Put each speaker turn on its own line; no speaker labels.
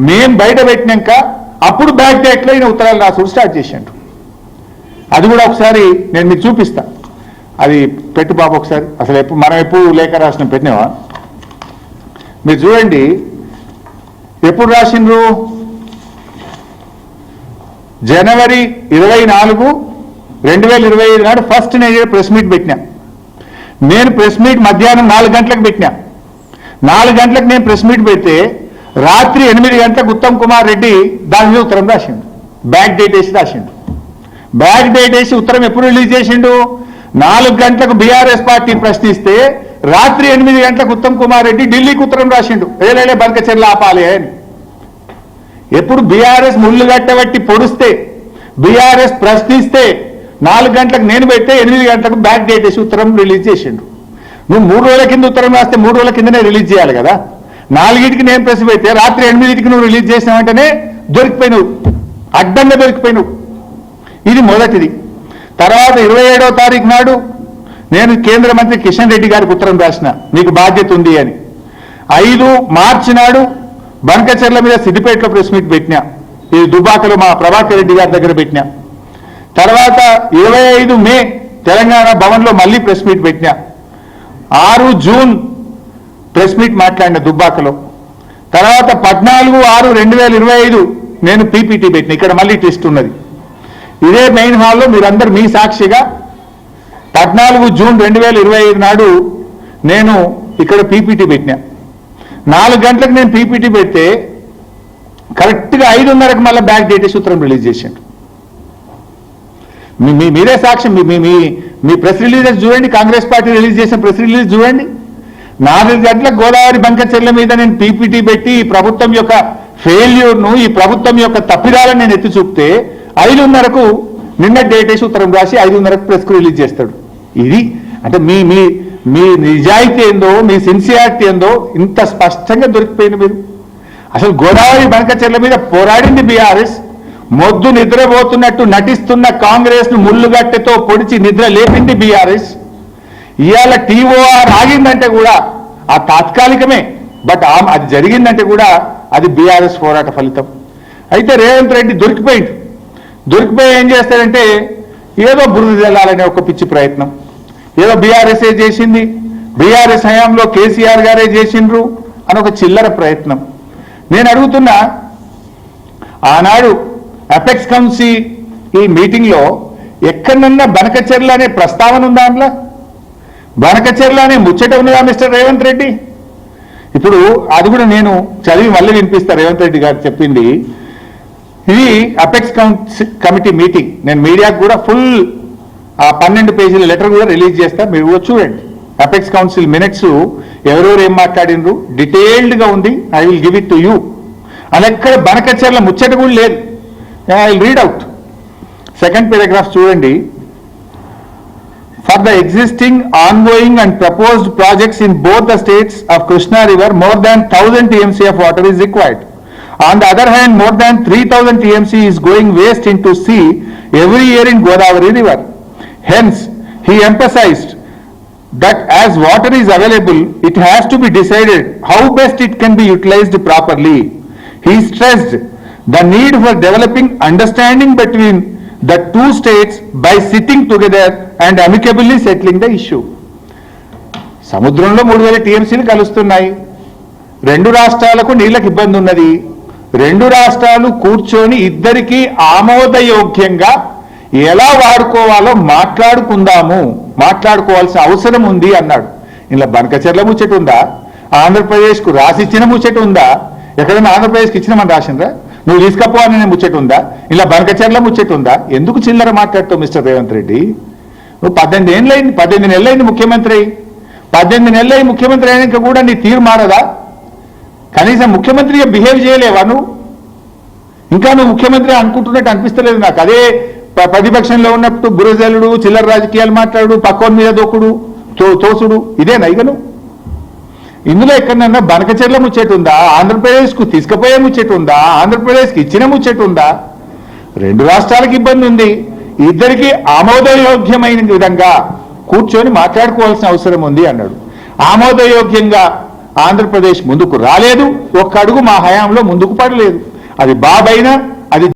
మేము బయట పెట్టినాక అప్పుడు బ్యాక్ డేట్లో ఈయన ఉత్తరాలు రాసుడు స్టార్ట్ చేశాడు. అది కూడా ఒకసారి నేను మీకు చూపిస్తా. అది పెట్టు బాబు ఒకసారి. అసలు మనం ఎప్పుడు లేఖ రాసిన పెట్టినావా? మీరు చూడండి ఎప్పుడు రాసిండ్రు. జనవరి 24, 2025 నాడు ఫస్ట్ నేను ప్రెస్ మీట్ పెట్టినా. నేను ప్రెస్ మీట్ మధ్యాహ్నం 4 గంటలకు పెట్టినా. 4 గంటలకు నేను ప్రెస్ మీట్ పెడితే రాత్రి 8 గంటలకు ఉత్తమ్ కుమార్ రెడ్డి దాని మీద ఉత్తరం రాసిండు. బ్యాక్ డేట్ వేసి రాసిండు. బ్యాక్ డేట్ వేసి ఉత్తరం ఎప్పుడు రిలీజ్ చేసిండు? 4 గంటలకు బీఆర్ఎస్ పార్టీ ప్రశ్నిస్తే రాత్రి 8 గంటలకు ఉత్తమ్ కుమార్ రెడ్డి ఢిల్లీకి ఉత్తరం రాసిండు, ఏలేలే బంకచెర్ల ఆపాలి అని. ఎప్పుడు బీఆర్ఎస్ ముళ్ళు గట్టబట్టి పొడిస్తే, బీఆర్ఎస్ ప్రశ్నిస్తే 4 గంటలకు నేను పెడితే 8 గంటలకు బ్యాక్ డేట్ వేసి ఉత్తరం రిలీజ్ చేసిండు. నువ్వు 3 రోజుల కింద ఉత్తరం రాస్తే 3 రోజుల కిందనే రిలీజ్ చేయాలి కదా. 4కి నేను ప్రెస్ పెడితే రాత్రి 8కి నువ్వు రిలీజ్ చేసిన వెంటనే దొరికిపోయినావు, అడ్డంగా దొరికిపోయినావు. ఇది మొదటిది. తర్వాత 27వ తారీఖు నాడు నేను కేంద్ర మంత్రి కిషన్ రెడ్డి గారికి ఉత్తరం రాసిన, మీకు బాధ్యత ఉంది అని. 5 మార్చి నాడు బంకచెర్ల మీద సిద్దిపేటలో ప్రెస్ మీట్ పెట్టినా. ఇది దుబాకలో మా ప్రభాకర్ రెడ్డి గారి దగ్గర పెట్టినా. తర్వాత 25 మే తెలంగాణ భవన్లో మళ్ళీ ప్రెస్ మీట్ పెట్టినా. 6 జూన్ ప్రెస్ మీట్ మాట్లాడిన దుబ్బాకలో. తర్వాత 14/6/2025 నేను పీపీటీ పెట్టిన. ఇక్కడ మళ్ళీ టెస్ట్ ఉన్నది. ఇదే మెయిన్ హాల్లో మీరందరూ మీ సాక్షిగా 14 జూన్ 2025 నాడు నేను ఇక్కడ పీపీటీ పెట్టినా. 4 గంటలకు నేను పీపీటీ పెడితే కరెక్ట్గా 5:30కి మళ్ళీ బ్యాక్ డేట్ సూత్రం రిలీజ్ చేశాడు. మీరే సాక్ష్యం. మీ ప్రెస్ రిలీజెస్ చూడండి, కాంగ్రెస్ పార్టీ రిలీజ్ చేసిన ప్రెస్ రిలీజ్ చూడండి. 4 గంటలకు గోదావరి బంకచెర్ల మీద నేను పీపీటీ పెట్టి ఈ ప్రభుత్వం యొక్క ఫెయిల్యూర్ను, ఈ ప్రభుత్వం యొక్క తప్పిదాలను నేను ఎత్తి చూపితే 5:30కు నిన్న డేట్ వేసి ఉత్తరం రాసి 5:30కు ప్రెస్కు రిలీజ్ చేస్తాడు. ఇది అంటే మీ మీ మీ నిజాయితీ ఏందో, మీ సిన్సియారిటీ ఏందో ఇంత స్పష్టంగా దొరికిపోయింది. మీరు అసలు గోదావరి బంకచెర్ల మీద పోరాడింది బీఆర్ఎస్. మొద్దు నిద్రపోతున్నట్టు నటిస్తున్న కాంగ్రెస్ను ముళ్ళుగట్టెతో పొడిచి నిద్ర లేపింది బీఆర్ఎస్. ఇవాళ టీఓఆర్ ఆగిందంటే కూడా ఆ తాత్కాలికమే, బట్ అది జరిగిందంటే కూడా అది బీఆర్ఎస్ పోరాట ఫలితం. అయితే రేవంత్ రెడ్డి దొరికిపోయి ఏం చేస్తాడంటే ఏదో బురద జల్లాలనే ఒక పిచ్చి ప్రయత్నం. ఏదో బీఆర్ఎస్ఏ చేసింది, బీఆర్ఎస్ హయాంలో కేసీఆర్ గారే చేసిండ్రు అని ఒక చిల్లర ప్రయత్నం. నేను అడుగుతున్నా, ఆనాడు అపెక్స్ కౌన్సిల్ ఈ మీటింగ్లో ఎక్కడన్నా బనకచెర్ల అనే ప్రస్తావన ఉందా? అందులో బనకచెర్ల అనే ముచ్చట ఉన్నదా మిస్టర్ రేవంత్ రెడ్డి? ఇప్పుడు అది కూడా నేను చదివి మళ్ళీ వినిపిస్తా. రేవంత్ రెడ్డి గారు చెప్పింది ఇది అపెక్స్ కమిటీ మీటింగ్. నేను మీడియాకు కూడా ఫుల్ 12 పేజీల లెటర్ కూడా రిలీజ్ చేస్తా, మీరు కూడా చూడండి. అపెక్స్ కౌన్సిల్ మినిట్స్ ఎవరెవరు ఏం మాట్లాడినరు డీటెయిల్డ్గా ఉంది. I will give it to you. అది ఎక్కడ బనకచెర్ల ముచ్చట కూడా లేదు. I will read out. Second paragraph చూడండి. For the existing, ongoing and proposed projects in both the states of Krishna River, more than 1000 TMC of water is required. On the other hand, more than 3000 TMC is going waste into sea every year in Godavari River. Hence, he emphasized that as water is available, it has to be decided how best it can be utilized properly. He stressed the need for developing understanding between the two states by sitting together and amicably settling the issue. సముద్రంలో 3000 టీఎంసీలు కలుస్తున్నాయి. 2 రాష్ట్రాలకు నీళ్ళకి ఇబ్బంది ఉన్నది. 2 రాష్ట్రాలు కూర్చొని ఇద్దరికీ ఆమోదయోగ్యంగా ఎలా వాడుకోవాలో మాట్లాడుకోవాల్సిన అవసరం ఉంది అన్నాడు. ఇలా బనకచెర్ల ముచ్చట ఉందా? ఆంధ్రప్రదేశ్కు రాసిచ్చిన ముచ్చట ఉందా? ఎక్కడైనా ఆంధ్రప్రదేశ్కి ఇచ్చినామని రాసిందా? నువ్వు తీసుకపో అని ముచ్చట ఉందా? ఇలా బనకచెర్ల ముచ్చట ఉందా? ఎందుకు చిల్లర మాట్లాడుతావు మిస్టర్ రేవంత్ రెడ్డి? నువ్వు 18 నెలలైంది ముఖ్యమంత్రి అయి. 18 నెలలై ముఖ్యమంత్రి అయినాక కూడా నీ తీరు మారదా? కనీసం ముఖ్యమంత్రిగా బిహేవ్ చేయలేవా నువ్వు? ఇంకా నువ్వు ముఖ్యమంత్రి అనుకుంటున్నట్టు అనిపిస్తలేదు నాకు. అదే ప్రతిపక్షంలో ఉన్నప్పుడు బురజలుడు, చిల్లర రాజకీయాలు మాట్లాడు, పక్కోని మీద దొక్కుడు, తోసుడు, ఇదేనా ఇక నువ్వు? ఇందులో ఎక్కడన్నా బనకచెర్ల ముచ్చట ఉందా? ఆంధ్రప్రదేశ్కు తీసుకుపోయే ముచ్చట ఉందా? ఆంధ్రప్రదేశ్కి ఇచ్చిన ముచ్చట ఉందా? 2 రాష్ట్రాలకు ఇబ్బంది ఉంది. ఇద్దరికి ఆమోదయోగ్యమైన విధంగా కూర్చొని మాట్లాడుకోవాల్సిన అవసరం ఉంది అన్నాడు. ఆమోదయోగ్యంగా ఆంధ్రప్రదేశ్ ముందుకు రాలేదు, ఒక్క అడుగు మా హయాంలో ముందుకు పడలేదు. అది బాబైనా